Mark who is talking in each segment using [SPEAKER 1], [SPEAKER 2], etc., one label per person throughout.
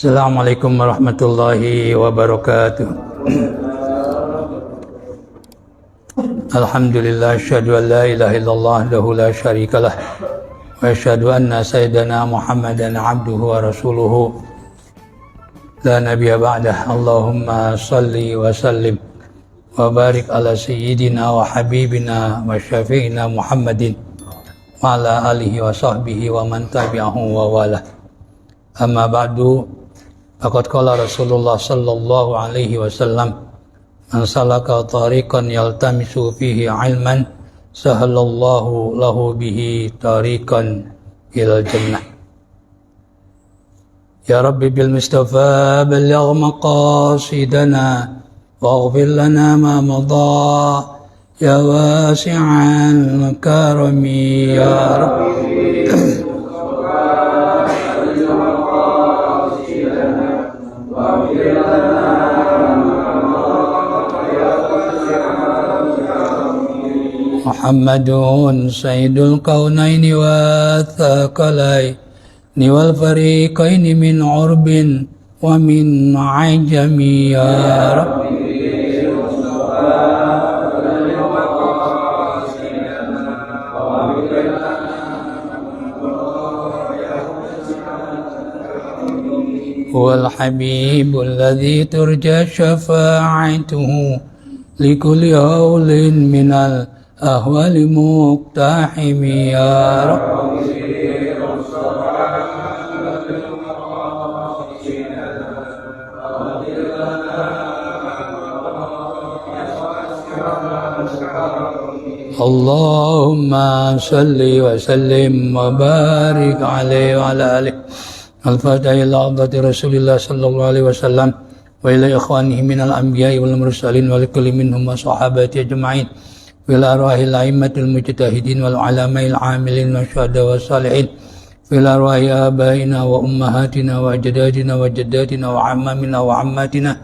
[SPEAKER 1] Assalamualaikum warahmatullahi wabarakatuh. Alhamdulillah, asyhadu an la ilaha illallah wahdahu la syarikalah wa asyhadu anna sayyidana Muhammadan abduhu wa rasuluhu la nabiyya ba'dah. Allahumma salli wa sallim wa barik ala sayyidina wa habibina wa syafi'ina Muhammadin wa ala alihi wa sahbihi wa man tabi'ahu wa wala. Amma ba'du, faqad qala Rasulullah sallallahu alaihi wasallam, man salaka tariqan yaltamisu fihi ilman sahalallahu lahu bihi tariqan ilal jannah. Ya Rabbi bil Mustafa balligh maqasidana waghfir lana ma madha ya wasi'al karami ya Rabbi. Muhammadun sayyidul kaunaini wa thaqalaini wal fariqaini min urbin wa min ajami ya Rabbi. Wal habibul ladzi turja syafa'atuhu likulli haulin minal ahwali muqtahimi ya Rabbi. Allahumma salli wa sallim wa barik alaihi wa ala alihi. Al-Fatiha ila abdati Rasulillah sallallahu alaihi wasallam wa ila ikhwanihi minal anbiya'i wal mursalin wa likulli minhum wa sahabati ajma'in fil arwahil a'immatil mujtahidin wal ulama'il 'amilin wa syuhada wa salihin fil arwahi abaina wa ummahatina wa ajdadina wa jaddatina wa ammamina wa ammatina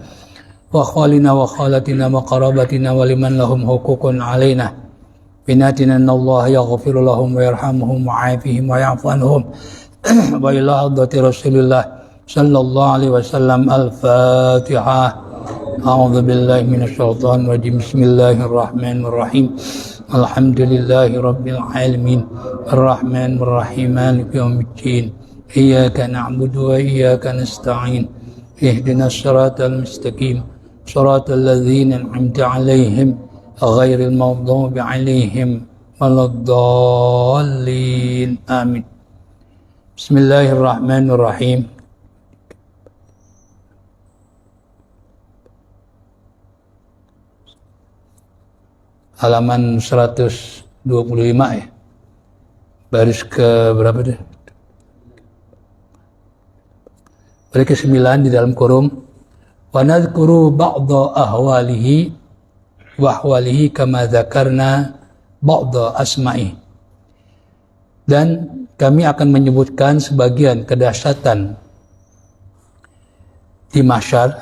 [SPEAKER 1] wa khwalina wa khalatina wa qarabatina wa liman lahum huququn 'alaina binatina annallaha yaghfiru lahum wa yarhamuhum wa 'afihim wa ya'fu anhum wa ila hadrati Rasulillah sallallahu alaihi wasallam. Al-Fatihah. A'udzu billahi minasy syaithanir rajim. Bismillahirrahmanirrahim. Alhamdulillahi rabbil alamin. Arrahmanir rahim. Maliki yaumiddin. Iyyaka na'budu wa iyyaka nasta'in. Ihdinas siratal mustaqim. Siratal ladzina an'amta 'alaihim ghairil maghdubi 'alaihim waladdallin. Amin. Bismillahirrahmanirrahim. Halaman 125 ya. Baris ke berapa deh? Baris ke-9 di dalam kurung. Wa nadhkuru ba'dha ahwalihi wa ahwalihi kama dzakarna ba'dha asma'i. Dan kami akan menyebutkan sebagian kedahsyatan di mahsyar,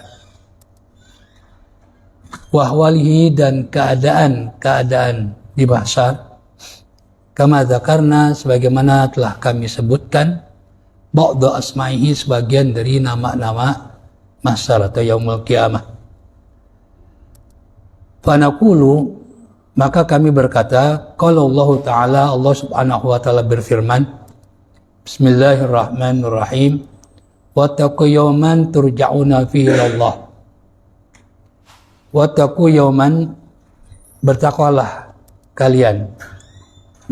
[SPEAKER 1] wahwalihi dan keadaan di mahsyar, kama dzakarna sebagaimana telah kami sebutkan, ba'dha asma'ihi sebagian dari nama-nama mahsyar atau yaumul qiyamah. Fa naqulu, maka kami berkata, qala Allah Ta'ala, Allah Subhanahu wa Ta'ala berfirman, Bismillahirrahmanirrahim. Wattaqu yawman turja'una fihi ilallah. Wattaqu yawman, bertakwalah kalian.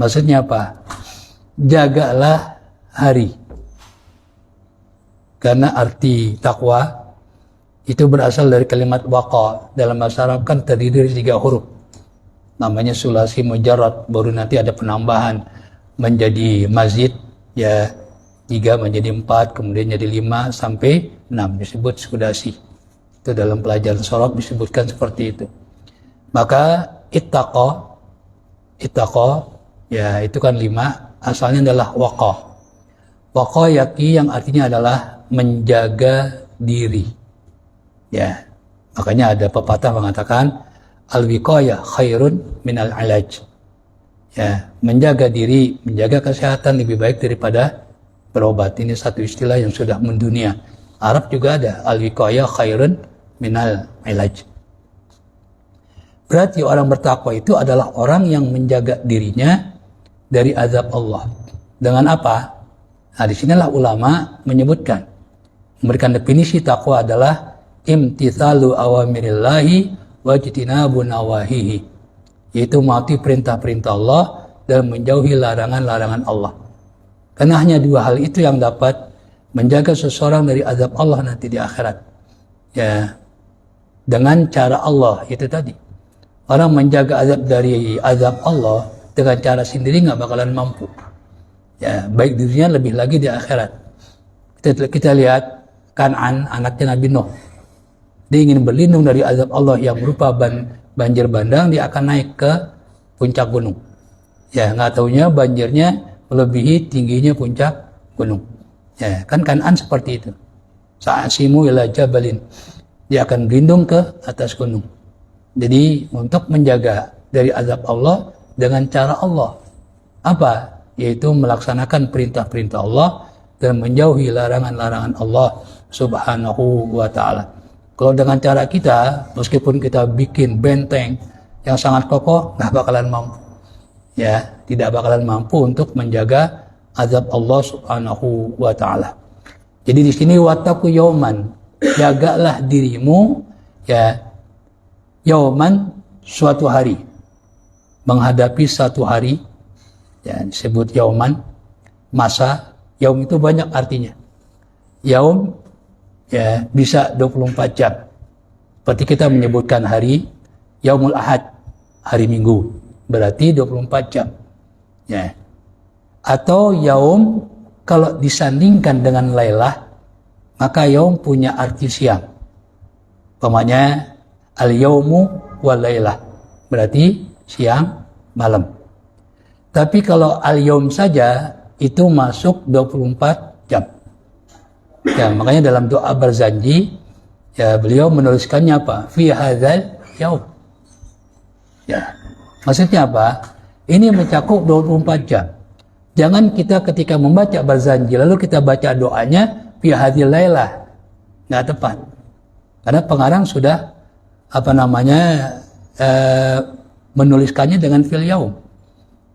[SPEAKER 1] Maksudnya apa? Jagalah hari. Karena arti takwa itu berasal dari kalimat waqa. Dalam bahasa Arab kan terdiri dari 3 huruf. Namanya sulasi mujarrad, baru nanti ada penambahan menjadi mazid. Ya, 3 menjadi 4, kemudian jadi 5 sampai 6 disebut sudasi. Itu dalam pelajaran sorof disebutkan seperti itu. Maka ittaqa ya itu kan 5, asalnya adalah waqa. Waqa yaqi yang artinya adalah menjaga diri. Ya, makanya ada pepatah mengatakan al-wiqayah khairun minal ilaj. Ya, menjaga diri, menjaga kesehatan lebih baik daripada berobat. Ini satu istilah yang sudah mendunia. Arab juga ada al-wiqayah khairun minal ilaj. Berarti orang bertakwa itu adalah orang yang menjaga dirinya dari azab Allah. Dengan apa? Nah, disinilah ulama menyebutkan, memberikan definisi takwa adalah imtithalu awamirillahi wajtinabu nawahihi, yaitu mematuhi perintah-perintah Allah dan menjauhi larangan-larangan Allah. Karena hanya dua hal itu yang dapat menjaga seseorang dari azab Allah nanti di akhirat. Ya, dengan cara Allah itu tadi. Orang menjaga azab dari azab Allah dengan cara sendiri nggak bakalan mampu. Ya, baik dirinya lebih lagi di akhirat. Kita lihat Kan'an, anaknya Nabi Nuh. Dia ingin berlindung dari azab Allah yang berupa banjir bandang, dia akan naik ke puncak gunung. Ya, nggak taunya banjirnya melebihi tingginya puncak gunung. Ya, kan Kan'an seperti itu. Sa'asimu ila jabalin. Dia akan berlindung ke atas gunung. Jadi untuk menjaga dari azab Allah dengan cara Allah. Apa? Yaitu melaksanakan perintah-perintah Allah dan menjauhi larangan-larangan Allah subhanahu wa ta'ala. Kalau dengan cara kita, meskipun kita bikin benteng yang sangat kokoh, nggak bakalan mampu. Ya, tidak bakalan mampu untuk menjaga azab Allah subhanahu wa ta'ala. Jadi di sini wattaqu yauman, jagalah dirimu, ya, yauman, suatu hari, menghadapi satu hari, ya, disebut yauman, masa. Yaum itu banyak artinya. Yaum, ya, bisa 24 jam. Seperti kita menyebutkan hari Yaumul Ahad, hari Minggu, berarti 24 jam. Ya. Atau yaum kalau disandingkan dengan lailah, maka yaum punya arti siang. Umpamanya al-yaumu wal lailah, berarti siang malam. Tapi kalau al-yaum saja itu masuk 24 jam. Ya, makanya dalam doa berzanji, ya, beliau menuliskannya apa? Fi hadzal yaum. Ya. Maksudnya apa? Ini mencakup 24 jam. Jangan kita ketika membaca berzanji lalu kita baca doanya fi hadzal lailah. Enggak tepat. Karena pengarang sudah menuliskannya dengan fil yaum.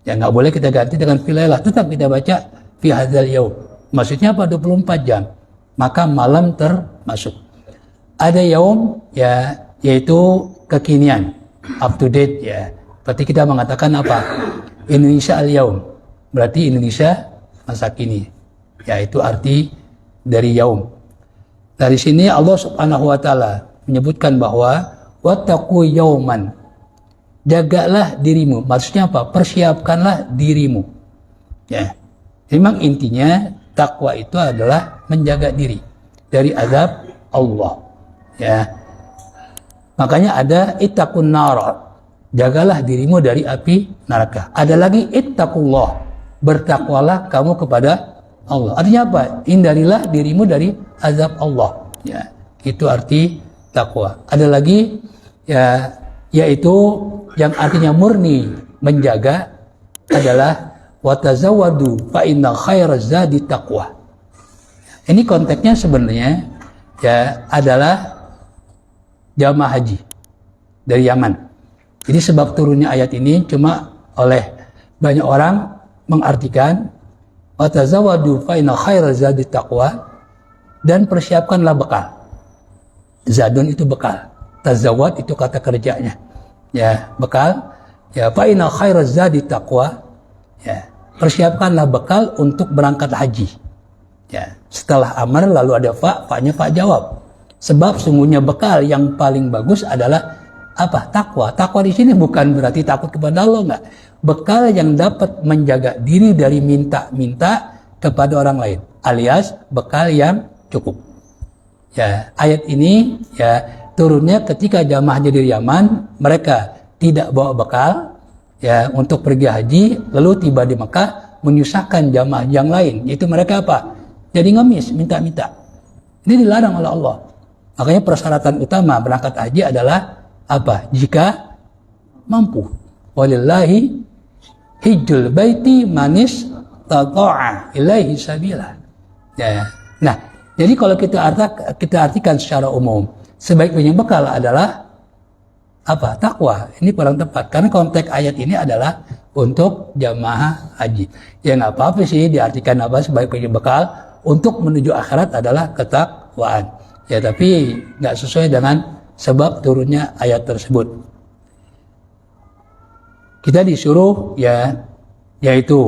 [SPEAKER 1] Ya, nggak boleh kita ganti dengan fil lailah, tetap kita baca fi hadzal yaum. Maksudnya apa? 24 jam. Maka malam termasuk. Ada yaum, ya, yaitu kekinian, up to date, ya. Berarti kita mengatakan apa? Indonesia al-yaum. Berarti Indonesia masa kini. Ya, itu arti dari yaum. Dari sini Allah Subhanahu wa taala menyebutkan bahwa wattaqu yauman. Jagalah dirimu. Maksudnya apa? Persiapkanlah dirimu. Ya. Memang intinya takwa itu adalah menjaga diri dari azab Allah. Ya. Makanya ada ittaqun nar. Jagalah dirimu dari api neraka. Ada lagi ittaqullah. Bertakwalah kamu kepada Allah. Artinya apa? Hindarilah dirimu dari azab Allah. Ya. Itu arti takwa. Ada lagi, ya, yaitu yang artinya murni menjaga adalah watazawwadu fa inna khairaz zadi taqwa. Ini konteksnya sebenarnya, ya, adalah jamaah haji dari Yaman. Jadi sebab turunnya ayat ini cuma oleh banyak orang mengartikan watazawwadu fa inna khairaz zadi taqwa, dan persiapkanlah bekal. Zadun itu bekal. Tazawwad itu kata kerjanya. Ya, bekal. Ya, fa inna khairaz zadi taqwa. Ya, persiapkanlah bekal untuk berangkat haji. Ya, setelah amar lalu ada fa-nya fa jawab. Sebab sungguhnya bekal yang paling bagus adalah apa? Takwa. Takwa di sini bukan berarti takut kepada Allah, enggak. Bekal yang dapat menjaga diri dari minta-minta kepada orang lain, alias bekal yang cukup. Ya, ayat ini, ya, turunnya ketika jamaah haji dari Yaman, mereka tidak bawa bekal, ya, untuk pergi haji, lalu tiba di Mekah menyusahkan jamaah yang lain, yaitu mereka apa? Jadi ngemis, minta-minta. Ini dilarang oleh Allah. Makanya persyaratan utama berangkat haji adalah apa? Jika mampu. Walillahi hijjul baiti manis tata'a ilaihi sabila. Ya. Nah, Jadi kalau kita artikan secara umum, sebaik-baiknya bekal adalah apa? Takwa. Ini kurang tepat. Karena konteks ayat ini adalah untuk jamaah haji. Ya nggak apa-apa sih diartikan apa sebaik-baiknya bekal untuk menuju akhirat adalah ketakwaan. Ya tapi nggak sesuai dengan sebab turunnya ayat tersebut. Kita disuruh yaitu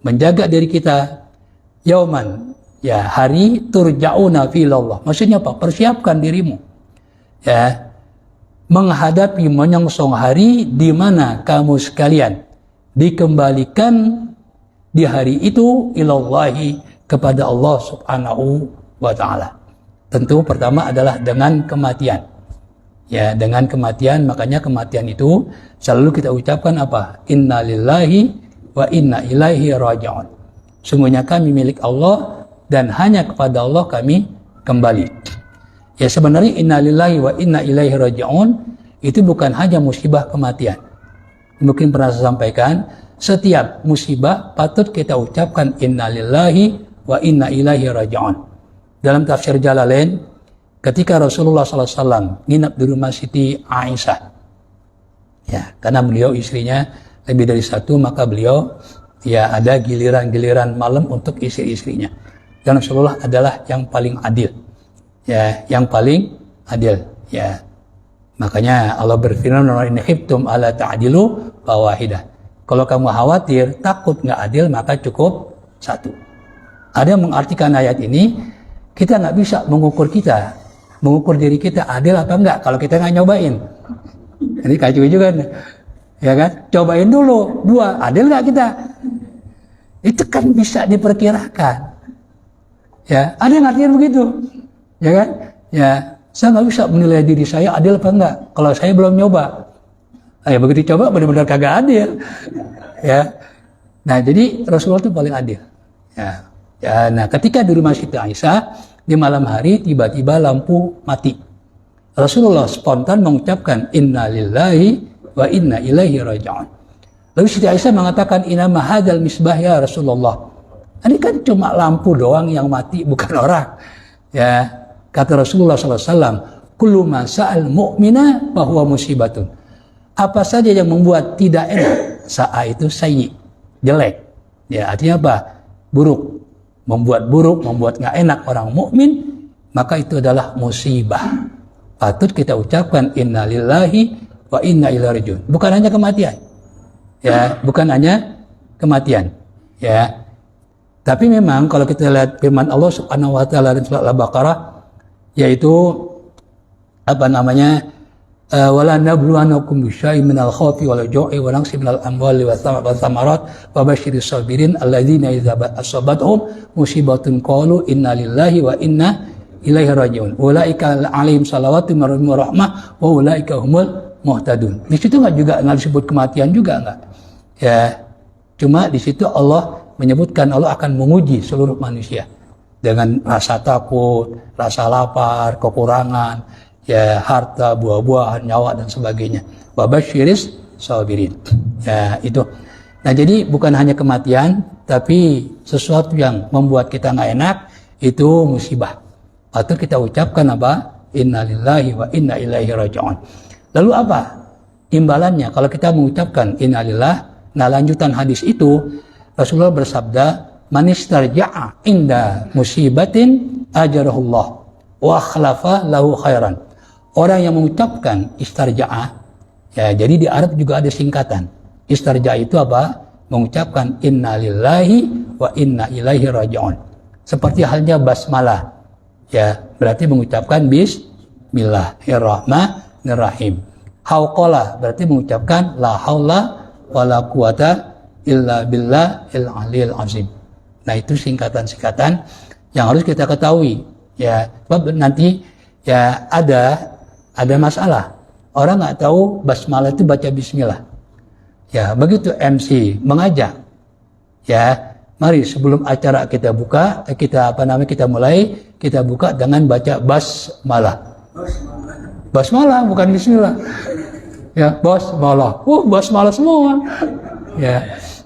[SPEAKER 1] menjaga diri kita yauman, hari turja'una filallah. Maksudnya apa? Persiapkan dirimu menghadapi menyongsong hari di mana kamu sekalian dikembalikan di hari itu ilallahi kepada Allah subhanahu wa ta'ala. Tentu pertama adalah dengan kematian. Dengan kematian, makanya kematian itu selalu kita ucapkan apa? Inna lillahi wa inna ilaihi raji'un. Sungguhnya kami milik Allah dan hanya kepada Allah kami kembali. Sebenarnya inna lillahi wa inna ilaihi raji'un itu bukan hanya musibah kematian. Mungkin pernah saya sampaikan, setiap musibah patut kita ucapkan inna lillahi wa inna ilaihi raji'un. Dalam tafsir Jalalain, ketika Rasulullah SAW nginap di rumah Siti Aisyah, karena beliau istrinya lebih dari satu, maka beliau ada giliran-giliran malam untuk istri-istrinya. Dan Rasulullah adalah yang paling adil, yang paling adil. Makanya Allah berfirman, in khiftum ala ta'dilu fawahidah. Kalau kamu khawatir, takut nggak adil, maka cukup satu. Ada yang mengartikan ayat ini, kita nggak bisa mengukur diri kita adil apa enggak kalau kita nggak nyobain. Ini kacau juga nih, kan? Cobain dulu, 2, adil nggak kita? Itu kan bisa diperkirakan. Ada yang artinya begitu, kan? Saya nggak bisa menilai diri saya adil apa enggak kalau saya belum nyoba. Begitu coba benar-benar kagak adil. Nah, jadi Rasulullah itu paling adil. Nah, ketika di rumah Siti Aisyah di malam hari tiba-tiba lampu mati. Rasulullah spontan mengucapkan inna lillahi wa inna ilaihi raji'un. Lalu Siti Aisyah mengatakan inna mahadal misbah ya Rasulullah. Ini kan cuma lampu doang yang mati, bukan orang. Kata Rasulullah SAW, kullu ma sa'al mu'mina bahwa musibatun. Apa saja yang membuat tidak enak, sa'a itu sayyi, jelek. Artinya apa? Buruk. Membuat nggak enak orang mukmin, maka itu adalah musibah. Patut kita ucapkan inna lillahi wa inna ilaihi raji'un. Bukan hanya kematian. Bukan hanya kematian. Tapi memang kalau kita lihat firman Allah Subhanahu wa taala dalam surat Al-Baqarah, yaitu wala nabluwannakum bisyai'in minal khawfi wal ju'i wa naqsin minal amwali wath thamarat wa basyiris sabirin alladzina idza asabathum musibatun qalu inna lillahi wa inna ilaihi raji'un ulaika alaihim salawatu min rabbihim wa rahmah wa ulaika humul muhtadun. Di situ enggak disebut kematian juga enggak. Cuma di situ Allah menyebutkan Allah akan menguji seluruh manusia dengan rasa takut, rasa lapar, kekurangan, harta, buah-buahan, nyawa dan sebagainya. Wabasyiris sabirin. Itu. Nah, jadi bukan hanya kematian, tapi sesuatu yang membuat kita nggak enak itu musibah. Patut kita ucapkan apa? Innalillahi wa inna ilaihi raji'un. Lalu apa imbalannya kalau kita mengucapkan innalillah? Nah, lanjutan hadis itu Rasulullah bersabda, man istarja'a inda musibatin ajarahullah wa akhlafa lahu khairan. Orang yang mengucapkan istarja'ah, jadi di Arab juga ada singkatan. Istarja'ah itu apa? Mengucapkan inna lillahi wa inna ilaihi raji'un. Seperti halnya basmalah. Berarti mengucapkan bismillahirrahmanirrahim. Hauqalah berarti mengucapkan la haula wa la quwata illa billahil aliyil azim. Nah, itu singkatan-singkatan yang harus kita ketahui. Sebab nanti ada masalah. Orang nggak tahu basmalah itu baca bismillah. Begitu MC mengajak, mari sebelum acara kita buka, kita mulai, kita buka dengan baca basmalah. Basmalah bukan bismillah. Basmalah. Basmalah semua.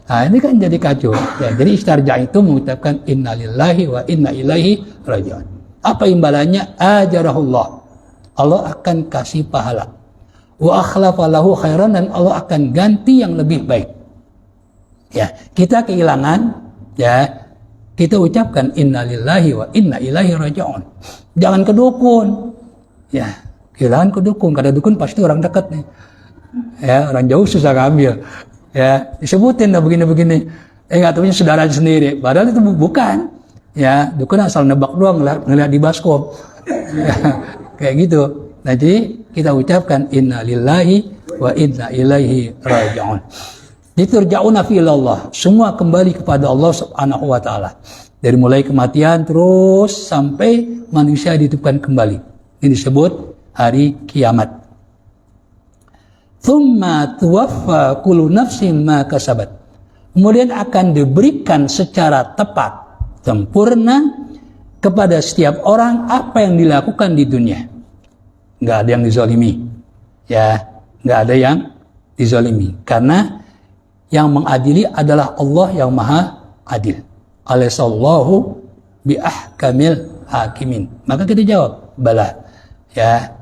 [SPEAKER 1] Nah, ini kan jadi kacau. Jadi istarja itu mengucapkan innalillahi wa inna ilaihi raji'un. Apa imbalannya? Ajarahullah. Allah akan kasih pahala. Wa akhlafa lahu khairan, dan Allah akan ganti yang lebih baik. Ya, kita kehilangan, ya, kita ucapkan innalillahi wa inna ilaihi raji'un. Jangan ke dukun. Ya, kehilangan ke dukun. Karena dukun pasti orang dekat nih. Ya, orang jauh susah ngambil. Ya, disebutin dah begini-begini. Nggak tahunya saudara sendiri. Padahal itu bukan. Ya, dukun asal nebak doang, ngeliat di baskop. Ya, kayak gitu. Nah, jadi kita ucapkan innalillahi wa inna ilaihi raji'un. Turja'una fi ilallah, semua kembali kepada Allah Subhanahu wa taala. Dari mulai kematian terus sampai manusia dihidupkan kembali. Ini disebut hari kiamat. Tsumma tuwaffa kullu nafsin ma kasabat. Kemudian akan diberikan secara tepat, sempurna kepada setiap orang apa yang dilakukan di dunia. Enggak ada yang dizalimi. Ya, enggak ada yang dizalimi. Karena yang mengadili adalah Allah yang maha adil. Alaihissallahu biahkamil hakimin. Maka kita jawab, bala. Ya,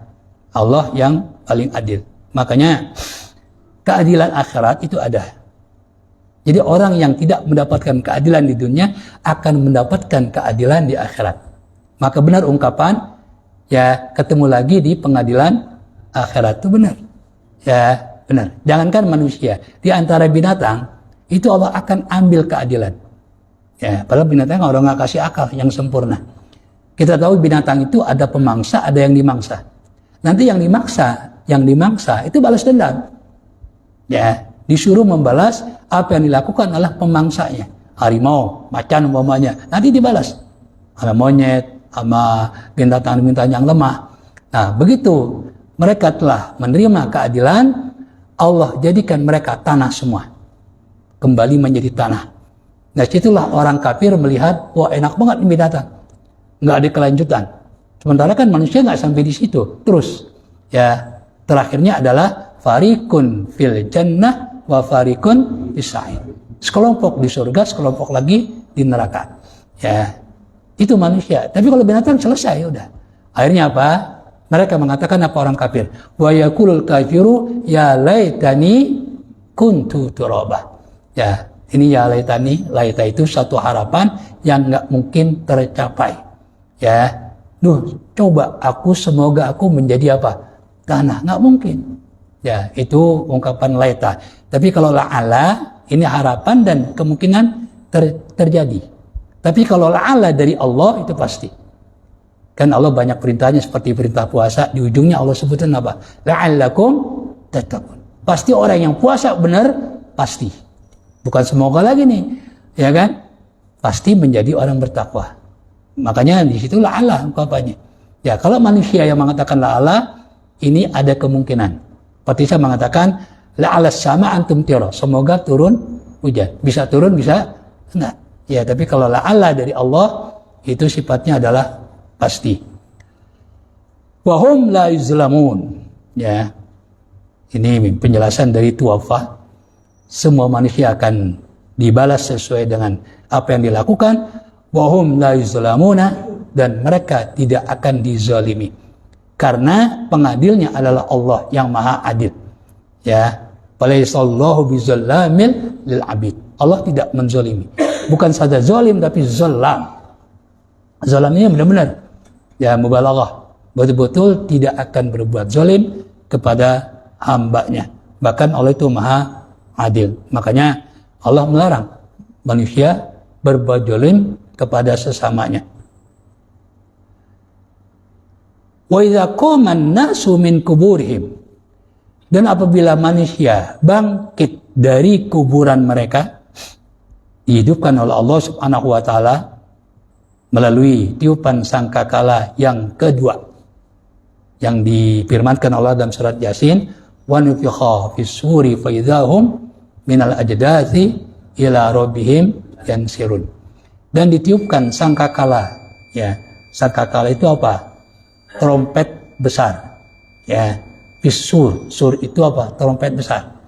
[SPEAKER 1] Allah yang paling adil. Makanya keadilan akhirat itu ada. Jadi orang yang tidak mendapatkan keadilan di dunia akan mendapatkan keadilan di akhirat. Maka benar ungkapan, ya, ketemu lagi di pengadilan akhirat, itu benar. Ya, benar. Jangankan manusia, di antara binatang itu Allah akan ambil keadilan. Ya, padahal binatang orang nggak kasih akal yang sempurna. Kita tahu binatang itu ada pemangsa, ada yang dimangsa. Nanti yang dimangsa itu balas dendam. Ya, disuruh membalas apa yang dilakukan oleh pemangsanya. Harimau, macan umpamanya, nanti dibalas. Sama monyet, sama binatang-binatang yang lemah. Nah, begitu mereka telah menerima keadilan, Allah jadikan mereka tanah semua. Kembali menjadi tanah. Nah, situlah orang kafir melihat, wah enak banget ini binatang. Nggak ada kelanjutan. Sementara kan manusia nggak sampai di situ. Terus, ya, terakhirnya adalah farikun fil jannah wa farikun fis sa'ir. Sekelompok di surga, sekelompok lagi di neraka. Ya, itu manusia. Tapi kalau binatang selesai, udah. Akhirnya apa? Mereka mengatakan apa orang kafir? Wa yaqulul kafiru ya laitani kuntu turaba. Ya, ini ya laitani, laita itu satu harapan yang nggak mungkin tercapai. Ya, coba semoga aku menjadi apa? Tanah, nggak mungkin. Ya, itu ungkapan laita. Tapi kalau la'ala, ini harapan dan kemungkinan terjadi. Tapi kalau la'ala dari Allah itu pasti. Kan Allah banyak perintahnya seperti perintah puasa, di ujungnya Allah sebutkan apa? La'allakum tattaqun. Pasti orang yang puasa benar, pasti. Bukan semoga lagi nih, ya kan? Pasti menjadi orang bertakwa. Makanya di situ la'ala ungkapannya. Ya, kalau manusia yang mengatakan la'ala, ini ada kemungkinan. Seperti saya mengatakan la'ala sama antum tiro, semoga turun hujan. Bisa turun, bisa enggak. Ya, tapi kalau la'ala dari Allah, itu sifatnya adalah pasti. Wahum la yuzlamun. Ya. Ini penjelasan dari tuwafah. Semua manusia akan dibalas sesuai dengan apa yang dilakukan. Wahum la yuzlamuna, dan mereka tidak akan dizalimi. Karena pengadilnya adalah Allah yang maha adil. Ya. Walaisallahu bizallamil lil abid. Allah tidak menzalimi. Bukan saja zalim tapi zalam. Zalamnya benar-benar, ya, mubalaghah, betul-betul tidak akan berbuat zalim kepada hambanya. Bahkan Allah itu maha adil. Makanya Allah melarang manusia berbuat zalim kepada sesamanya. Wa idza qama an-nasu min kuburihim, dan apabila manusia bangkit dari kuburan mereka, dihidupkan oleh Allah Subhanahu wa taala melalui tiupan sangkakala yang kedua yang difirmankan Allah dalam surat Yasin, wa nufikha fis suri fa idzahum minal ajdathi ila rabbihim yansirun. Dan ditiupkan sangkakala. Ya, sangkakala itu apa? Trompet besar. Ya, fis sur itu apa? Trompet besar.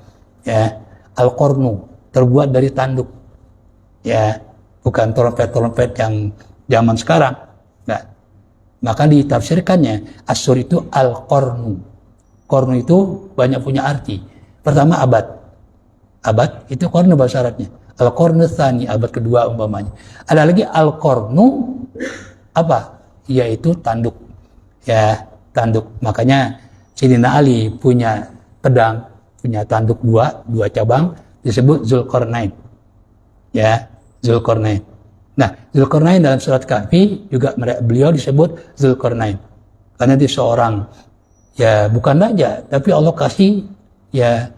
[SPEAKER 1] Ya, al-qarnu terbuat dari tanduk. Ya, bukan trompet-trompet yang zaman sekarang. Nah, Maka ditafsirkannya Asyur itu al-qarnu. Qarnu itu banyak punya arti. Pertama abad. Abad itu qarnu bahasa Arabnya. Al-qarnu tsani, abad kedua umpamanya. Ada lagi al-qarnu apa? Yaitu tanduk. Ya, tanduk. Makanya Sayyidina Ali punya pedang, punya tanduk dua cabang, disebut Zulkarnain. Ya, Zulkarnain. Nah, Zulkarnain dalam surat Kahfi juga beliau disebut Zulkarnain. Karena dia seorang, ya bukan raja, tapi Allah kasih ya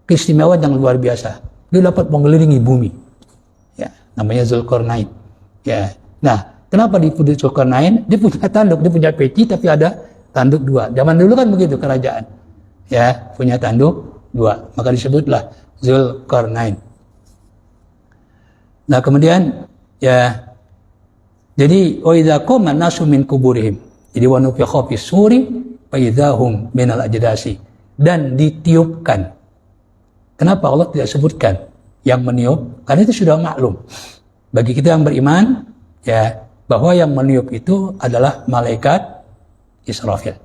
[SPEAKER 1] keistimewaan yang luar biasa. Dia dapat mengelilingi bumi. Ya, namanya Zulkarnain. Ya. Nah, kenapa disebut Zulkarnain? Dia punya tanduk, dia punya peci tapi ada tanduk dua. Zaman dulu kan begitu kerajaan. Ya, punya tanduk dua. Maka disebutlah Zulkarnain. Nah, kemudian ya jadi wa idza qama nasu min kuburihim. Jadi wa nufikha fis suri fa idzahum minal ajdasi, dan ditiupkan. Kenapa Allah tidak sebutkan yang meniup? Karena itu sudah maklum bagi kita yang beriman ya, bahwa yang meniup itu adalah malaikat Israfil.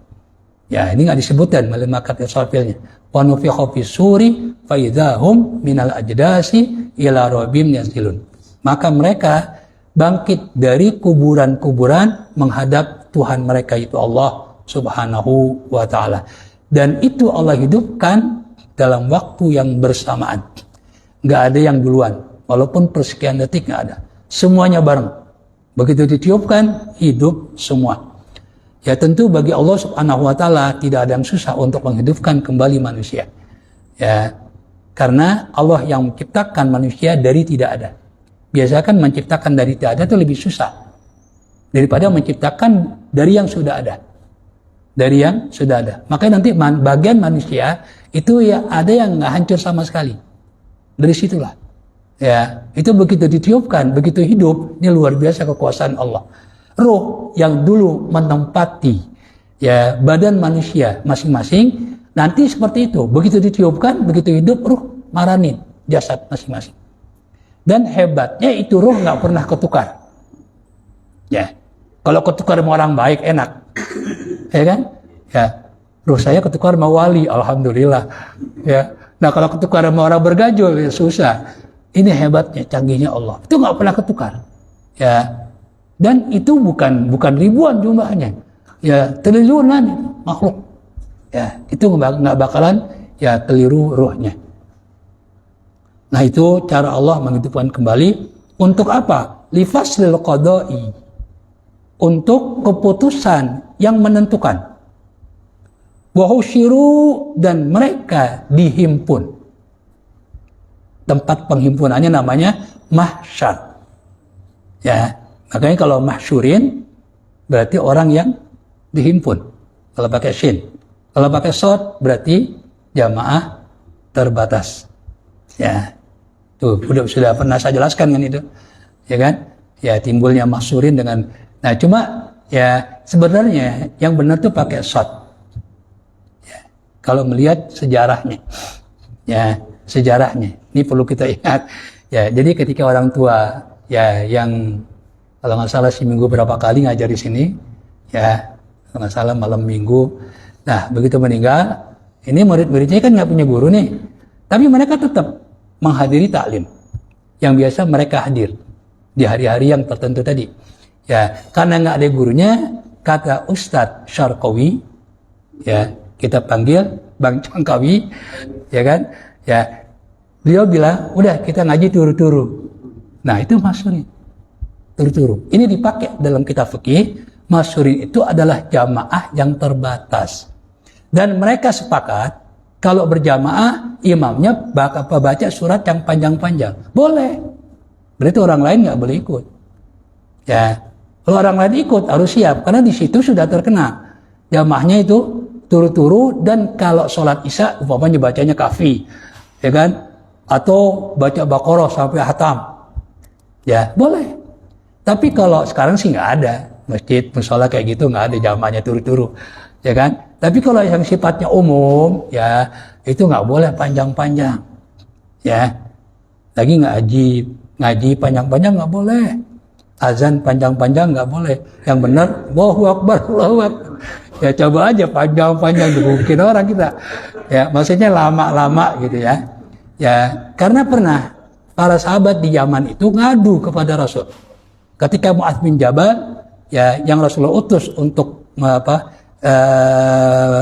[SPEAKER 1] Ya, ini enggak disebutkan malaikat Israfilnya. Wa nufikha fis suri fa idzahum minal ajdasi ila rabbihim yansilun. Maka mereka bangkit dari kuburan-kuburan menghadap Tuhan mereka, itu Allah Subhanahu wa ta'ala. Dan itu Allah hidupkan dalam waktu yang bersamaan. Nggak ada yang duluan, walaupun persekian detik nggak ada. Semuanya bareng. Begitu ditiupkan, hidup semua. Ya tentu bagi Allah Subhanahu wa ta'ala tidak ada yang susah untuk menghidupkan kembali manusia. Ya, karena Allah yang menciptakan manusia dari tidak ada. Biasanya kan menciptakan dari tidak ada itu lebih susah daripada menciptakan dari yang sudah ada. Dari yang sudah ada. Makanya nanti bagian manusia itu ya ada yang nggak hancur sama sekali. Dari situlah. Ya, itu begitu ditiupkan, begitu hidup, ini luar biasa kekuasaan Allah. Ruh yang dulu menempati ya badan manusia masing-masing, nanti seperti itu. Begitu ditiupkan, begitu hidup, ruh maranin jasad masing-masing. Dan hebatnya itu ruh nggak pernah ketukar. Ya, kalau ketukar sama orang baik enak, ya kan? Ya, ruh saya ketukar sama wali, alhamdulillah. Ya, nah kalau ketukar sama orang bergajul ya susah. Ini hebatnya, canggihnya Allah. Itu nggak pernah ketukar. Ya, dan itu bukan ribuan jumlahnya. Ya, triliunan makhluk. Ya, itu nggak bakalan ya keliru ruhnya. Nah itu cara Allah menghidupkan kembali. Untuk apa? Lifaslil qada'i. Untuk keputusan yang menentukan. Wa husyiru, dan mereka dihimpun. Tempat penghimpunannya namanya mahsyar. Ya, makanya kalau mahsyurin berarti orang yang dihimpun. Kalau pakai shin. Kalau pakai shod berarti jamaah terbatas. Ya. Tuh, sudah pernah saya jelaskan kan itu, ya kan? Ya timbulnya mahsyurin dengan, nah cuma ya sebenarnya yang benar tuh pakai shot. Ya, kalau melihat sejarahnya, ya sejarahnya, ini perlu kita ingat. Ya, jadi ketika orang tua ya yang kalau nggak salah seminggu berapa kali ngajar di sini, ya kalau nggak salah malam minggu. Nah begitu meninggal, ini murid-muridnya kan nggak punya guru nih, tapi mereka tetap menghadiri taklim yang biasa mereka hadir di hari-hari yang tertentu tadi. Ya, karena nggak ada gurunya, kata Ustadz Syarqawi, ya kita panggil Bang Cangkawi, ya kan? Ya, beliau bilang, udah kita ngaji turu-turu. Nah itu masyhurin, turu-turu. Ini dipakai dalam kitab fikih. Masyhurin itu adalah jamaah yang terbatas, dan mereka sepakat. Kalau berjamaah, imamnya baca surat yang panjang-panjang. Boleh. Berarti orang lain nggak boleh ikut. Ya, kalau orang lain ikut harus siap, karena di situ sudah terkena. Jamaahnya itu turu-turu, dan kalau sholat isya, umpamanya bacanya kafi, ya kan? Atau baca Baqarah sampai hatam. Ya, boleh. Tapi kalau sekarang sih nggak ada. Masjid, musola kayak gitu nggak ada jamaahnya turu-turu. Ya kan? Tapi kalau yang sifatnya umum, ya itu nggak boleh panjang-panjang. Ya, lagi ngaji panjang-panjang nggak boleh. Azan panjang-panjang nggak boleh. Yang benar, Allahu Akbar, Allahu Akbar. Ya coba aja panjang-panjang dibukin orang kita. Ya maksudnya lama-lama gitu ya. Ya karena pernah para sahabat di zaman itu ngadu kepada Rasul. Ketika Mu'adz bin Jabal ya yang Rasulullah utus untuk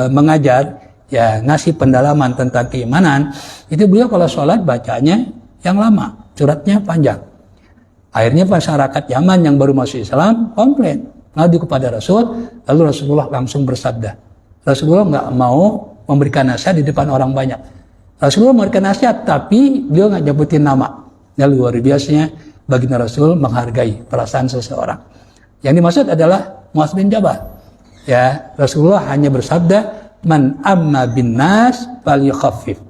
[SPEAKER 1] mengajar ya ngasih pendalaman tentang keimanan, itu beliau kalau sholat bacanya yang lama, suratnya panjang. Akhirnya masyarakat Yaman yang baru masuk Islam komplain, ngadu kepada Rasul, lalu Rasulullah langsung bersabda. Rasulullah nggak mau memberikan nasihat di depan orang banyak. Rasulullah memberikan nasihat, tapi beliau nggak nyebutin nama. Yang luar biasanya baginda Rasul menghargai perasaan seseorang. Yang dimaksud adalah Mu'adz bin Jabal. Ya, Rasulullah hanya bersabda, man amma bin nas falyukhaffif.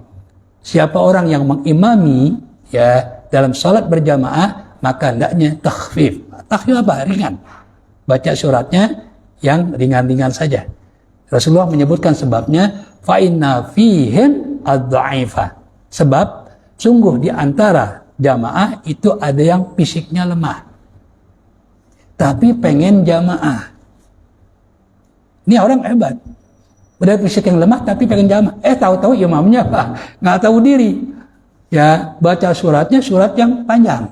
[SPEAKER 1] Siapa orang yang mengimami ya dalam salat berjamaah, maka hendaknya takhfif. Takhfif apa? Ringan. Baca suratnya yang ringan-ringan saja. Rasulullah menyebutkan sebabnya, fa inna fihim ad-dha'ifa. Sebab sungguh di antara jamaah itu ada yang fisiknya lemah, tapi pengen jamaah. Ini orang hebat. Udah fisik yang lemah tapi pengen jamaah. Tahu-tahu imamnya nggak tahu diri. Ya baca suratnya surat yang panjang.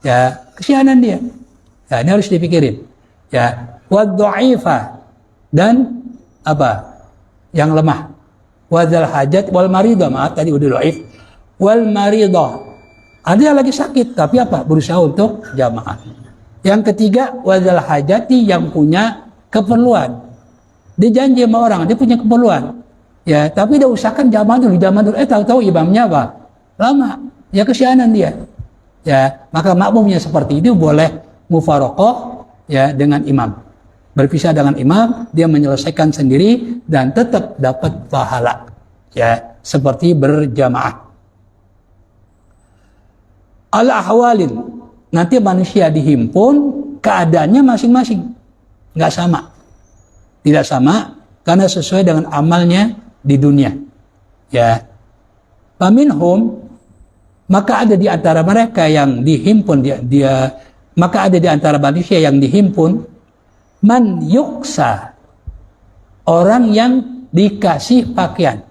[SPEAKER 1] Ya kesianan dia. Ya ini harus dipikirin. Ya wad-dha'ifa dan apa? Yang lemah. Wadzal hajat wal maridah. Maaf tadi udah dhaif. Wal maridah. Ada yang lagi sakit tapi apa? Berusaha untuk jamaah. Yang ketiga wadzal hajati, yang punya keperluan. Dia janji sama orang, dia punya keperluan. Ya, tapi dia usahakan jamaah dulu. Tahu-tahu imamnya apa? Lama. Ya kesianan dia. Ya, maka makmumnya seperti itu boleh mufaroqah ya dengan imam. Berpisah dengan imam, dia menyelesaikan sendiri dan tetap dapat pahala. Ya, seperti berjamaah. Al-ahwalin, nanti manusia dihimpun keadaannya masing-masing. Nggak sama. Tidak sama karena sesuai dengan amalnya di dunia. Ya. Faminhum, maka ada di antara mereka yang dihimpun maka ada di antara manusia yang dihimpun man yuksa, orang yang dikasih pakaian.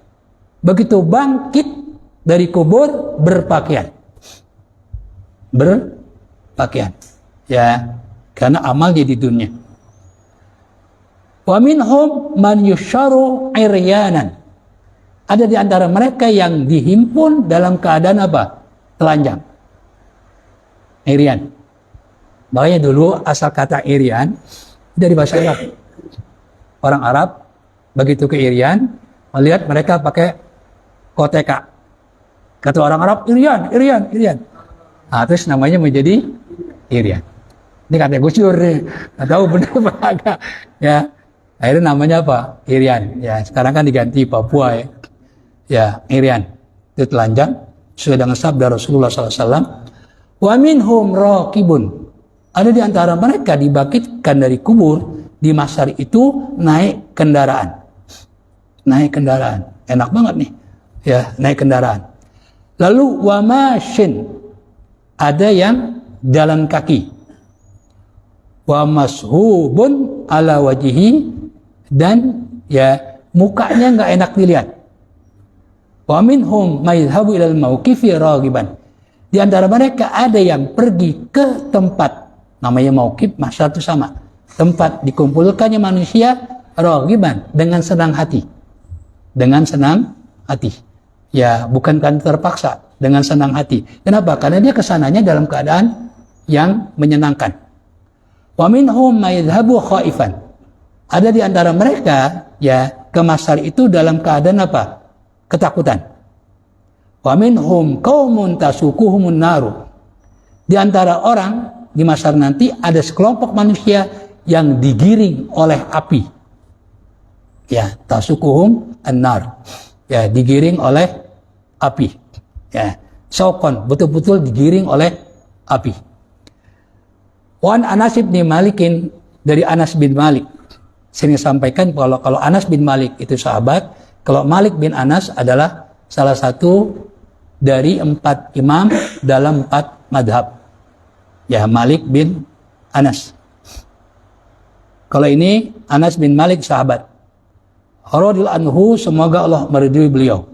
[SPEAKER 1] Begitu bangkit dari kubur berpakaian. Ya, karena amalnya di dunia. Wa minhum man yusharu iryanan. Ada di antara mereka yang dihimpun dalam keadaan apa? Telanjang. Iryan. Makanya dulu asal kata iryan dari bahasa Arab. Orang Arab begitu ke Iryan melihat mereka pakai koteka. Kata orang Arab, iryan. Nah, terus namanya menjadi iryan. Ini kata Gus Dur nih. Nggak tahu benar apa agak. Ya. Akhirnya namanya apa? Iryan. Ya, sekarang kan diganti Papua ya. Ya, Iryan. Itu telanjang sesuai dengan sabda Rasulullah SAW. Wa minhum raqibun. Ada di antara mereka dibangkitkan dari kubur di mahsyar itu naik kendaraan. Enak banget nih. Ya, naik kendaraan. Lalu wa mashin. Ada yang jalan kaki. Wa mashubun ala wajihi, dan ya mukanya nggak enak dilihat. Wa minhum mayadhhabu ilal mauqifi raghiban. Di antara mereka ada yang pergi ke tempat namanya mauqif, mahsyar itu sama. Tempat dikumpulkannya manusia raghiban, dengan senang hati. Ya, bukan kan terpaksa, dengan senang hati. Kenapa? Karena dia kesananya dalam keadaan yang menyenangkan. Wa minhum mayadhhabu khaifan. Ada di antara mereka ya ke mahsyar itu dalam keadaan apa? Ketakutan. Wa minhum qaumun tasukuhumun naru. Di antara orang di mahsyar nanti ada sekelompok manusia yang digiring oleh api. Ya, tasukuhum an-nar. Ya, digiring oleh api. Ya, sokon, betul-betul digiring oleh api. Wan Anas bin Malikin, dari Anas bin Malik. Sering sampaikan kalau Anas bin Malik itu sahabat, kalau Malik bin Anas adalah salah satu dari 4 imam dalam 4 madhab. Ya, Malik bin Anas. Kalau ini Anas bin Malik sahabat. Radhiyallahu anhu, semoga Allah meridhoi beliau.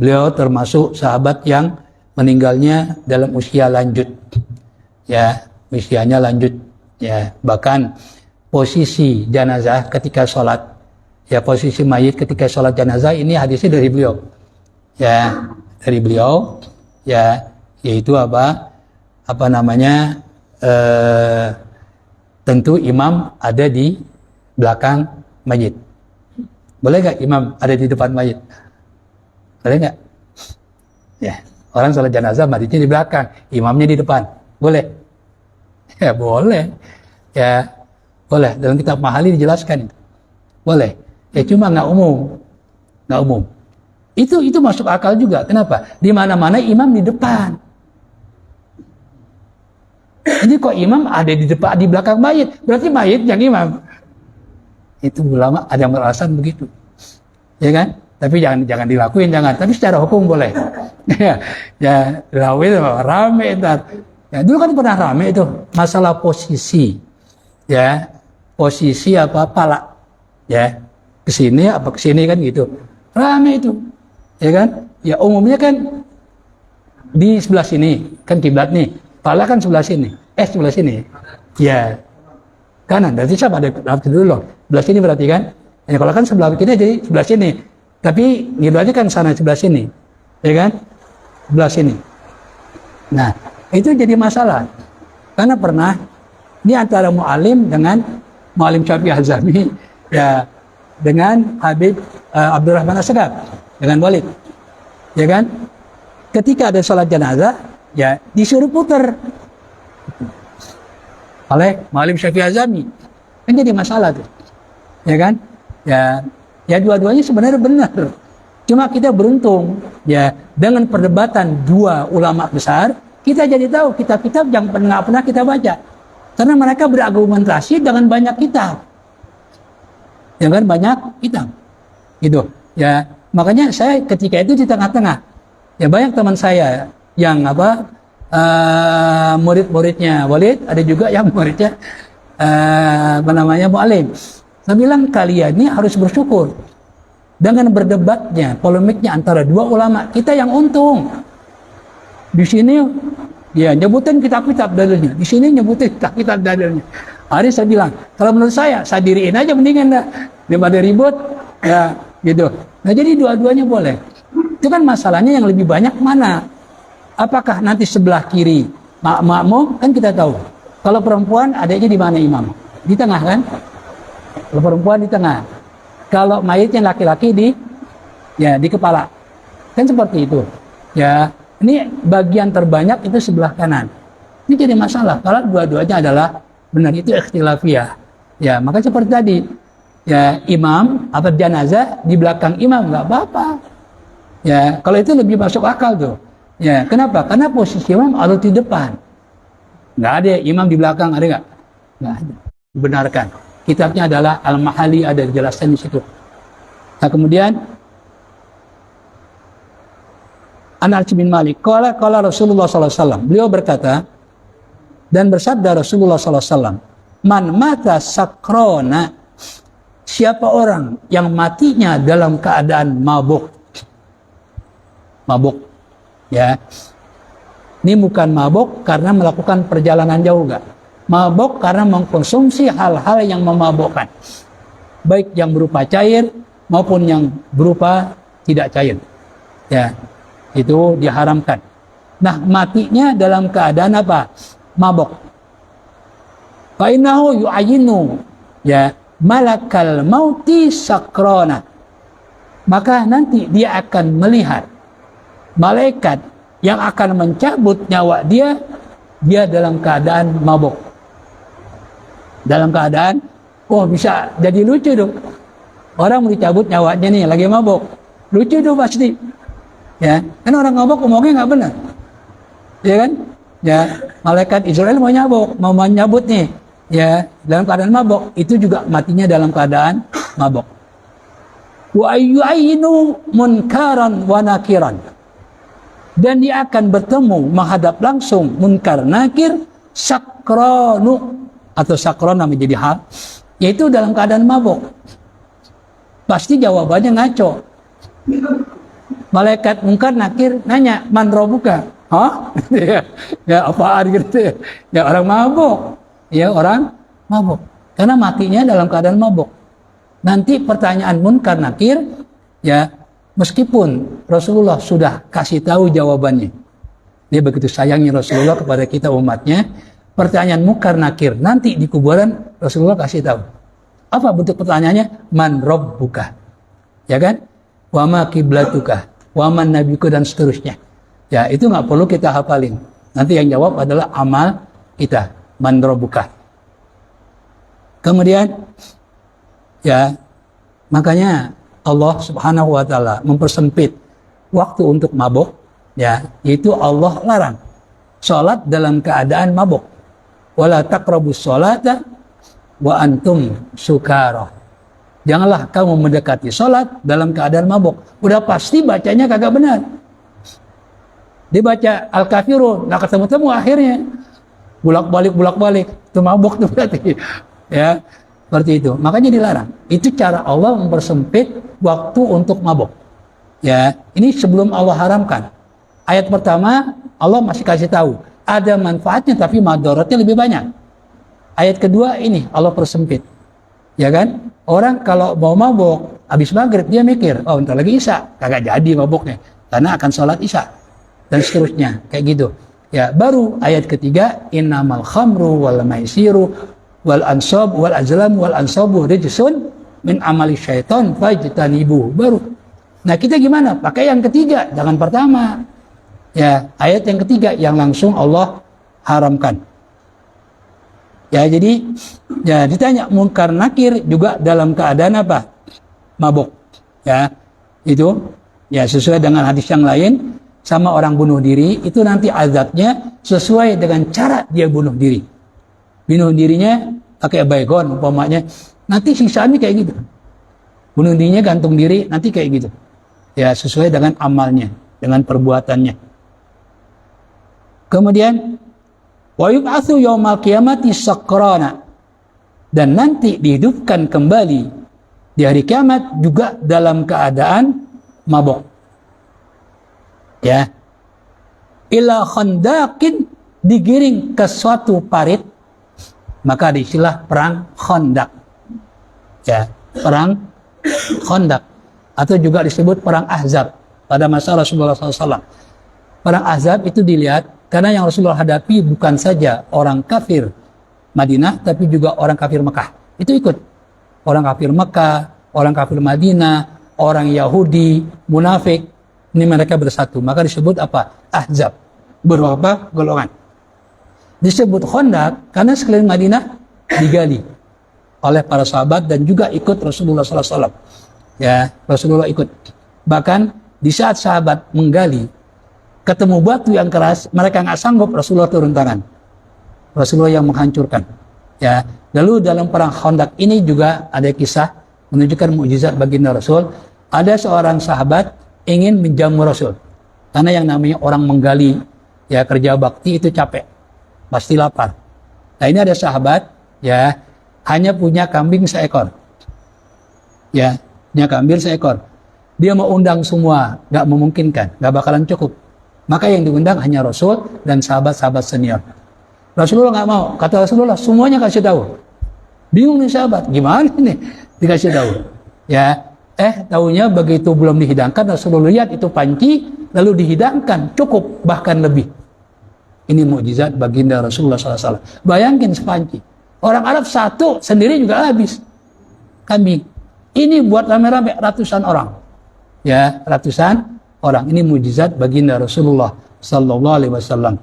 [SPEAKER 1] Beliau termasuk sahabat yang meninggalnya dalam usia lanjut. Ya, usianya lanjut. Ya, bahkan posisi jenazah ketika sholat, ya posisi mayit ketika sholat jenazah ini hadisnya dari beliau. Ya, dari beliau. Ya, yaitu apa namanya? Tentu imam ada di belakang mayit. Boleh nggak imam ada di depan mayit? Boleh nggak? Ya, orang sholat jenazah mayitnya di belakang, imamnya di depan. Boleh? Ya boleh. Ya boleh. Dalam kitab Mahali dijelaskan itu. Boleh. Ya cuma nggak umum. Nggak umum. Itu masuk akal juga. Kenapa? Di mana-mana imam di depan. Jadi kok imam ada di depan, di belakang mayit, berarti mayit yang imam. Itu ulama ada yang beralasan begitu, ya kan? Tapi jangan dilakuin, jangan. Tapi secara hukum boleh. Ya, rame ntar. Ya, dulu kan pernah rame itu masalah posisi, ya, posisi pala, ya, kesini apa kesini kan gitu, rame itu, ya kan? Ya umumnya kan di sebelah sini kan kiblat nih. Pala kan sebelah sini, sebelah sini, ya kanan. Berarti sama ada dulu loh. Sebelah sini berarti kan? Ya, kalau kan sebelah kiri jadi sebelah sini. Tapi kiblatnya kan sana sebelah sini, ya kan? Sebelah sini. Nah, itu jadi masalah. Karena pernah ini antara mu'alim dengan mu'alim Syafi'i Hazami, ya dengan Habib Abdurrahman As-Sagaf dengan Walid, ya kan? Ketika ada sholat jenazah, ya disuruh putar oleh mu'alim Syafi'i Hazami, kan jadi masalah tuh, ya kan? Ya dua-duanya sebenarnya benar. Cuma kita beruntung, ya dengan perdebatan dua ulama besar, kita jadi tahu kitab-kitab yang nggak pernah kita baca, karena mereka berargumentasi dengan banyak kitab, ya kan, banyak kitab, gitu. Ya makanya saya ketika itu di tengah-tengah, ya banyak teman saya yang murid-muridnya Walid, ada juga yang muridnya mu'alim. Saya bilang kalian ini harus bersyukur dengan berdebatnya, polemiknya antara dua ulama, kita yang untung. Di sini ya nyebutin kitab-kitab dalilnya, di sini nyebutin kitab-kitab dalilnya. Hari saya bilang, kalau menurut saya diriin aja mendingan dah, daripada ribut, ya gitu. Nah jadi dua-duanya boleh. Itu kan masalahnya yang lebih banyak mana? Apakah nanti sebelah kiri makmum? Kan kita tahu. Kalau perempuan adanya di mana imam? Di tengah kan? Kalau perempuan di tengah. Kalau mayitnya laki-laki di kepala. Kan seperti itu. Ya, ini bagian terbanyak itu sebelah kanan. Ini jadi masalah. Kalau dua-duanya adalah benar, itu ikhtilafiyah. Ya, maka seperti tadi. Ya, imam atau jenazah di belakang imam nggak apa-apa. Ya, kalau itu lebih masuk akal tuh. Ya, kenapa? Karena posisi imam harus di depan. Nggak ada imam di belakang, ada nggak? Nggak ada. Benarkan. Kitabnya adalah Al-Mahali, ada dijelasan di situ. Nah, kemudian Anas bin Malik, qala Rasulullah SAW. Beliau berkata dan bersabda Rasulullah SAW, man mata sakrona, siapa orang yang matinya dalam keadaan mabuk. Mabuk. Ya, ini bukan mabuk karena melakukan perjalanan jauh, enggak. Mabuk karena mengkonsumsi hal-hal yang memabukkan, baik yang berupa cair maupun yang berupa tidak cair. Ya, itu diharamkan. Nah, matinya dalam keadaan apa? Mabuk. Fa innahu yu'ayinu, ya, malakal mauti sakrona. Maka nanti dia akan melihat malaikat yang akan mencabut nyawa dia dalam keadaan mabuk. Dalam keadaan, bisa jadi lucu dong. Orang mau dicabut nyawanya nih, lagi mabuk. Lucu dong pasti. Ya, kan orang mabuk ngomongnya nggak benar. Ya kan? Ya, malaikat Israel mau nyabut nih. Ya, dalam keadaan mabuk. Itu juga matinya dalam keadaan mabuk. Wa ayyu'ayinu munkaran wa nakiran. Dan dia akan bertemu menghadap langsung munkar nakir sakranu, atau sakrona menjadi hal, yaitu dalam keadaan mabuk. Pasti jawabannya ngaco. Malaikat mungkar nakir nanya, man robuka? Hah? Ya apaan gitu? Ya orang mabuk. Ya orang mabuk. Karena matinya dalam keadaan mabuk. Nanti pertanyaan munkar nakir, ya meskipun Rasulullah sudah kasih tahu jawabannya. Dia begitu sayangnya Rasulullah kepada kita umatnya. Pertanyaan munkar nakir nanti di kuburan Rasulullah kasih tahu. Apa bentuk pertanyaannya? Man rabbuka? Ya kan? Wa ma kiblatuka? Wa man nabiyuka, dan seterusnya. Ya, itu nggak perlu kita hafalin. Nanti yang jawab adalah amal kita. Man rabbuka. Kemudian ya, makanya Allah Subhanahu wa taala mempersempit waktu untuk mabuk, ya, yaitu Allah larang salat dalam keadaan mabuk. Wala taqrabus sholata wa antum sukara. Janganlah kamu mendekati salat dalam keadaan mabuk. Udah pasti bacanya kagak benar. Dibaca Al-Kafirun, nggak ketemu-temu akhirnya. Bulak-balik. Itu mabuk tuh berarti. Ya, seperti itu. Makanya dilarang. Itu cara Allah mempersempit waktu untuk mabuk. Ya, ini sebelum Allah haramkan. Ayat pertama Allah masih kasih tahu ada manfaatnya tapi madaratnya lebih banyak. Ayat kedua ini Allah persempit. Ya kan? Orang kalau mau mabuk habis maghrib dia mikir, oh bentar lagi isya, kagak jadi mabuknya karena akan sholat isya dan seterusnya kayak gitu. Ya, baru ayat ketiga innamal khamru wal maisiru wal ansab wal azlam wal ansabu rijsun min amali syaiton fajtanibu. Baru. Nah, kita gimana? Pakai yang ketiga, jangan pertama. Ya, ayat yang ketiga yang langsung Allah haramkan. Ya, jadi ya ditanya munkar nakir juga dalam keadaan apa? Mabuk. Ya, itu ya sesuai dengan hadis yang lain, sama orang bunuh diri itu nanti azabnya sesuai dengan cara dia bunuh diri. Bunuh dirinya pakai baygon umpamanya, nanti siksaannya kayak gitu. Bunuh dirinya gantung diri nanti kayak gitu. Ya, sesuai dengan amalnya, dengan perbuatannya. Kemudian wa yub'atsu yaumal qiyamati sakrana, dan nanti dihidupkan kembali di hari kiamat juga dalam keadaan mabuk. Ya. Ila khandaqin, digiring ke suatu parit, maka diistilah perang Khandaq. Ya, perang Khandaq atau juga disebut perang Ahzab pada masa Rasulullah SAW. Perang Ahzab itu dilihat karena yang Rasulullah hadapi bukan saja orang kafir Madinah, tapi juga orang kafir Mekah. Itu ikut. Orang kafir Mekah, orang kafir Madinah, orang Yahudi, munafik. Ini mereka bersatu. Maka disebut apa? Ahzab. Beberapa golongan. Disebut Khandaq karena sekeliling Madinah digali oleh para sahabat dan juga ikut Rasulullah SAW. Ya, Rasulullah ikut. Bahkan di saat sahabat menggali, ketemu batu yang keras, mereka nggak sanggup, Rasulullah turun tangan. Rasulullah yang menghancurkan. Ya, lalu dalam perang Khandaq ini juga ada kisah menunjukkan mukjizat baginda Rasul. Ada seorang sahabat ingin menjamu Rasul. Karena yang namanya orang menggali, ya kerja bakti itu capek, pasti lapar. Nah, ini ada sahabat, ya hanya punya kambing seekor. Ya, punya kambing seekor. Dia mau undang semua, nggak memungkinkan, nggak bakalan cukup. Maka yang diundang hanya Rasul dan sahabat-sahabat senior. Rasulullah nggak mau. Kata Rasulullah, semuanya kasih tahu. Bingung nih sahabat, gimana nih dikasih tahu? Ya, tahunya begitu belum dihidangkan, Rasulullah lihat itu panci, lalu dihidangkan, cukup, bahkan lebih. Ini mukjizat baginda Rasulullah SAW. Bayangin sepanci. Orang Arab satu sendiri juga habis. Kambing. Ini buat rame-rame ratusan orang. Ya, ratusan orang. Ini mukjizat baginda Rasulullah sallallahu alaihi wasallam.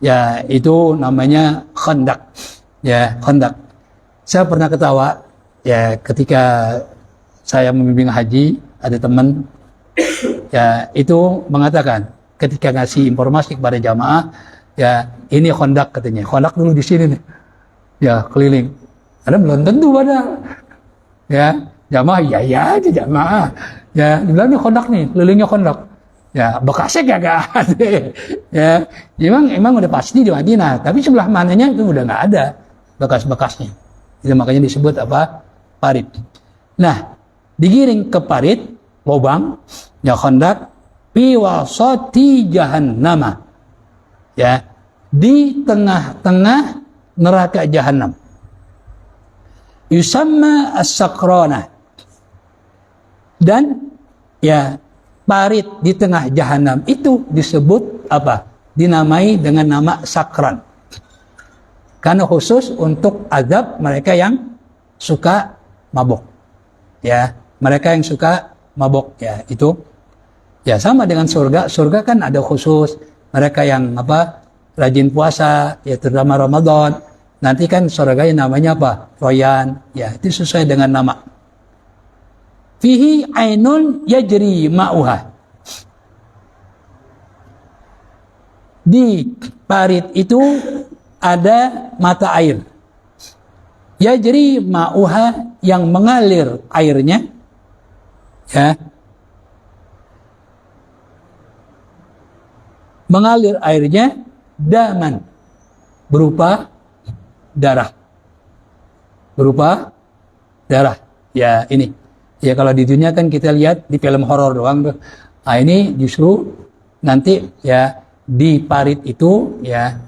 [SPEAKER 1] Ya, itu namanya Khandaq. Ya, Khandaq. Saya pernah ketawa ya ketika saya membimbing haji, ada teman ya itu mengatakan ketika ngasih informasi kepada jamaah, ya ini Khandaq katanya. Khandaq dulu di sini nih. Ya, keliling. Ada belum tentu pada. Ya, jamaah ya aja jamaah. Ya, dibilang ini Khandaq nih, kelilingnya Khandaq. Ya, bekasnya kagak ada. Ya, emang udah pasti di Madinah, tapi sebelah mananya itu udah nggak ada. bekas-bekasnya. Itu makanya disebut apa? Parit. Nah, digiring ke parit, lubang, ya khandak, fi wasati jahannama. Ya, di tengah-tengah neraka jahanam. Yusamma as-sakrana. Dan ya, parit di tengah jahanam itu disebut apa? Dinamai dengan nama sakran. Karena khusus untuk azab mereka yang suka mabok. Ya, mereka yang suka mabok ya, itu ya sama dengan surga. Surga kan ada khusus mereka yang apa? Rajin puasa, ya terutama Ramadan. Nanti kan surga yang namanya apa? Royan. Ya, itu sesuai dengan nama. Fihi ainun yajri ma'uha. Di parit itu ada mata air. Yajri ma'uha, yang mengalir airnya. Ya. Mengalir airnya daman, berupa darah. Berupa darah. Ya, ini. Ya, kalau di dunia kan kita lihat di film horor doang tuh. Nah, ini justru nanti ya di parit itu ya,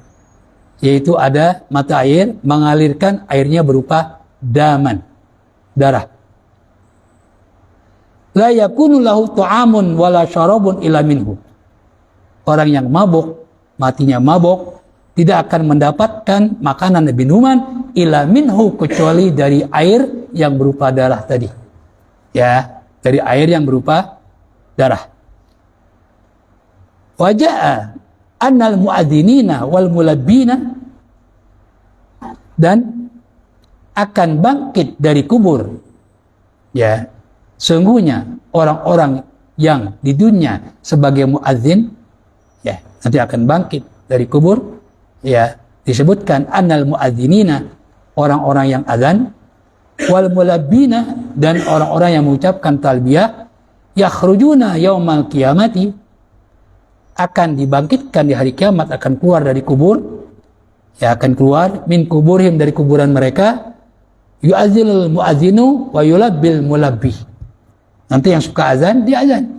[SPEAKER 1] yaitu ada mata air mengalirkan airnya berupa daman, darah. La yakunu lahu ta'amun wala syarabun illa minhu. Orang yang mabuk, matinya mabuk, tidak akan mendapatkan makanan dan minuman illa minhu, kecuali dari air yang berupa darah tadi. Ya, dari air yang berupa darah. Waja'a annal muadzinina wal mulabbina, dan akan bangkit dari kubur. Ya, sungguhnya orang-orang yang di dunia sebagai muadzin, ya, nanti akan bangkit dari kubur. Ya, disebutkan annal muadzinina, orang-orang yang azan, wal mulabbina, dan orang-orang yang mengucapkan talbiyah, yakhrujuna yaumal qiyamati, akan dibangkitkan di hari kiamat, akan keluar dari kubur, ya, akan keluar min kuburihim, dari kuburan mereka, yu'adzilul mu'adzinu wa yulabbil mulabbi. Nanti yang suka azan, dia azan.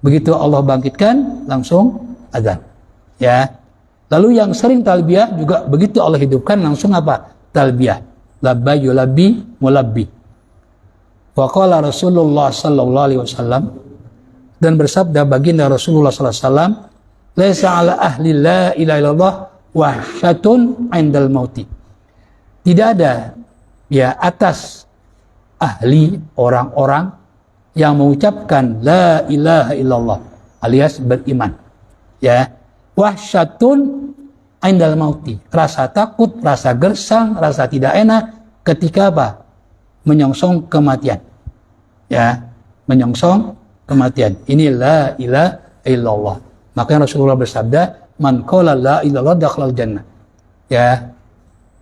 [SPEAKER 1] Begitu Allah bangkitkan, langsung azan. Ya. Lalu yang sering talbiyah juga begitu Allah hidupkan, langsung apa? Talbiyah. Labba yulabbi mulabbi. Wa qala Rasulullah sallallahu alaihi wasallam, dan bersabda baginda Rasulullah sallallahu alaihi wasallam, laisa ala ahli la ilaha illallah wahsyatun 'indal mauti. Tidak ada ya atas ahli, orang-orang yang mengucapkan la ilaha illallah alias beriman, ya, wahsyatun 'indal mauti, rasa takut, rasa gersang, rasa tidak enak ketika apa? Menyongsong kematian. Ya, menyongsong kematian. Ini la ilaha illallah. Makanya Rasulullah bersabda, man qala la ilaha illallah dakhalal jannah. Ya,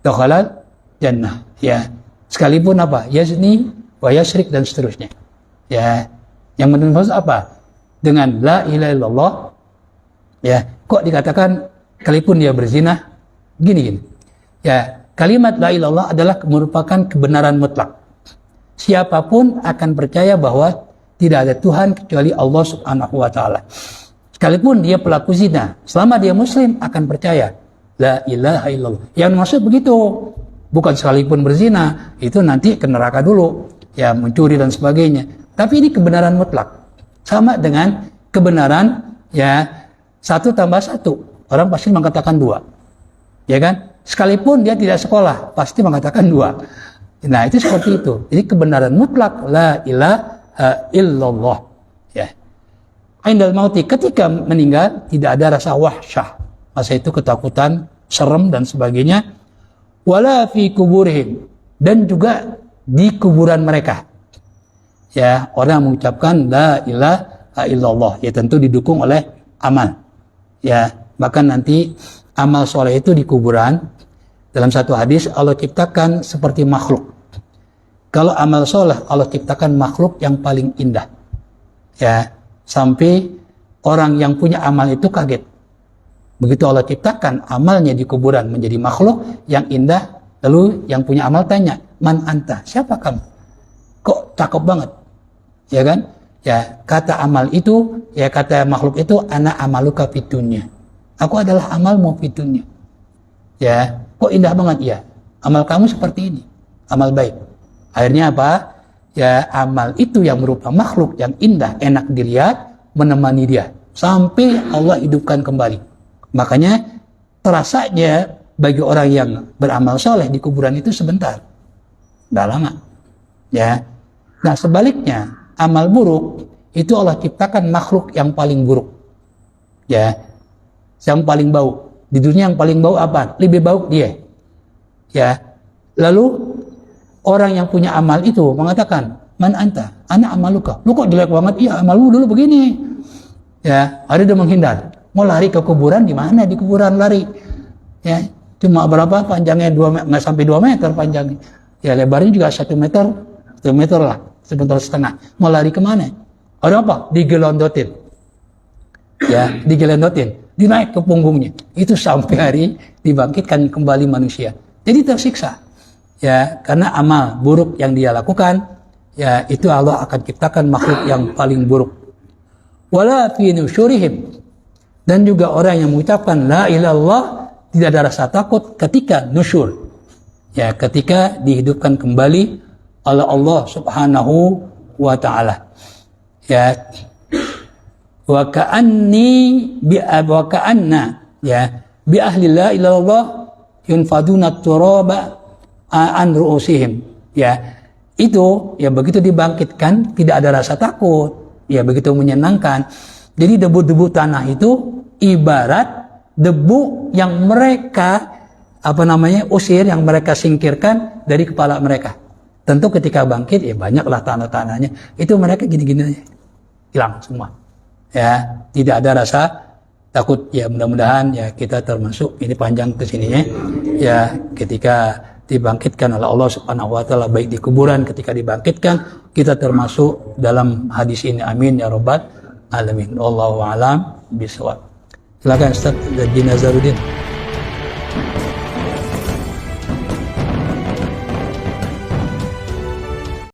[SPEAKER 1] dakhalal jannah. Ya, sekalipun apa? Yazni wa yasyrik dan seterusnya. Ya, yang menurut apa? Dengan la ilaha illallah, ya, kok dikatakan sekalipun dia berzina, gini. Ya, kalimat la ilaha illallah adalah merupakan kebenaran mutlak. Siapapun akan percaya bahwa tidak ada Tuhan kecuali Allah Subhanahu wa taala. Sekalipun dia pelaku zina, selama dia muslim akan percaya la ilaha illallah. Yang maksud begitu, bukan sekalipun berzina, itu nanti ke neraka dulu, ya, mencuri dan sebagainya. Tapi ini kebenaran mutlak. Sama dengan kebenaran, ya, 1 tambah 1. Orang pasti mengatakan 2. Ya kan? Sekalipun dia tidak sekolah, pasti mengatakan 2. Nah, itu seperti itu. Ini kebenaran mutlak, la ilaha illallah. Ya. Indal mauti, ketika meninggal tidak ada rasa wahsyah. Masa itu ketakutan, serem dan sebagainya. Wala fi kuburihim, dan juga di kuburan mereka. Ya, orang mengucapkan la ilaha illallah, ya tentu didukung oleh amal. Ya, bahkan nanti amal soleh itu di kuburan. Dalam satu hadis Allah ciptakan seperti makhluk. Kalau amal soleh Allah ciptakan makhluk yang paling indah. Ya, sampai orang yang punya amal itu kaget. Begitu Allah ciptakan amalnya di kuburan menjadi makhluk yang indah, Lalu yang punya amal tanya, man anta, siapa kamu? Kok cakep banget, ya kan? Ya, kata amal itu, ya kata makhluk itu, ana amaluka fid dunya. Aku adalah amalmu fid dunya. Ya, kok indah banget ya. Amal kamu seperti ini, amal baik. Akhirnya apa? Ya, amal itu yang berupa makhluk yang indah, enak dilihat, menemani dia sampai Allah hidupkan kembali. Makanya terasanya bagi orang yang beramal soleh di kuburan itu sebentar, nggak lama. Ya, nah sebaliknya amal buruk itu Allah ciptakan makhluk yang paling buruk. Ya, yang paling bau di dunia, yang paling bau apa? Lebih bau dia. Ya, lalu orang yang punya amal itu mengatakan, man anta, ana amaluka. Lu kok jelek banget? Iya, amal lu dulu begini. Ya, ada dia menghindar. Mau lari ke kuburan, di mana di kuburan lari? Ya, cuma berapa panjangnya? 2 nggak sampai 2 meter panjangnya. Ya, lebarnya juga 1 meter, 1 meter lah, 1,5 meter. Mau lari kemana? Ada apa? Digelondotin. Ya, digelondotin. Dinaik ke punggungnya. Itu sampai hari dibangkitkan kembali manusia. Jadi tersiksa. Ya, karena amal buruk yang dia lakukan, ya itu Allah akan ciptakan makhluk yang paling buruk. Wala fi nusyurihim, dan juga orang yang mengucapkan la ilaha illallah tidak ada rasa takut ketika nusyur. Ya, ketika dihidupkan kembali oleh Allah Subhanahu wa taala. Ya. Wa ka'anni wa ka'anna ya bi ahli la ilaha illallah yunfaduna turaba an ru'usihim. Ya, itu ya begitu dibangkitkan tidak ada rasa takut, ya begitu menyenangkan. Jadi debu-debu tanah itu ibarat debu yang mereka usir, yang mereka singkirkan dari kepala mereka. Tentu ketika bangkit ya banyaklah tanah-tanahnya, itu mereka gini-gini hilang semua. Ya, tidak ada rasa takut. Ya, mudah-mudahan ya kita termasuk, ini panjang kesininya ya, ketika dibangkitkan oleh Allah Subhanahu wa taala baik di kuburan, ketika dibangkitkan kita termasuk dalam hadis ini, amin ya rabbal alamin. Wallahu a'lam bishawab. Silakan Ustaz Haji Nazaruddin.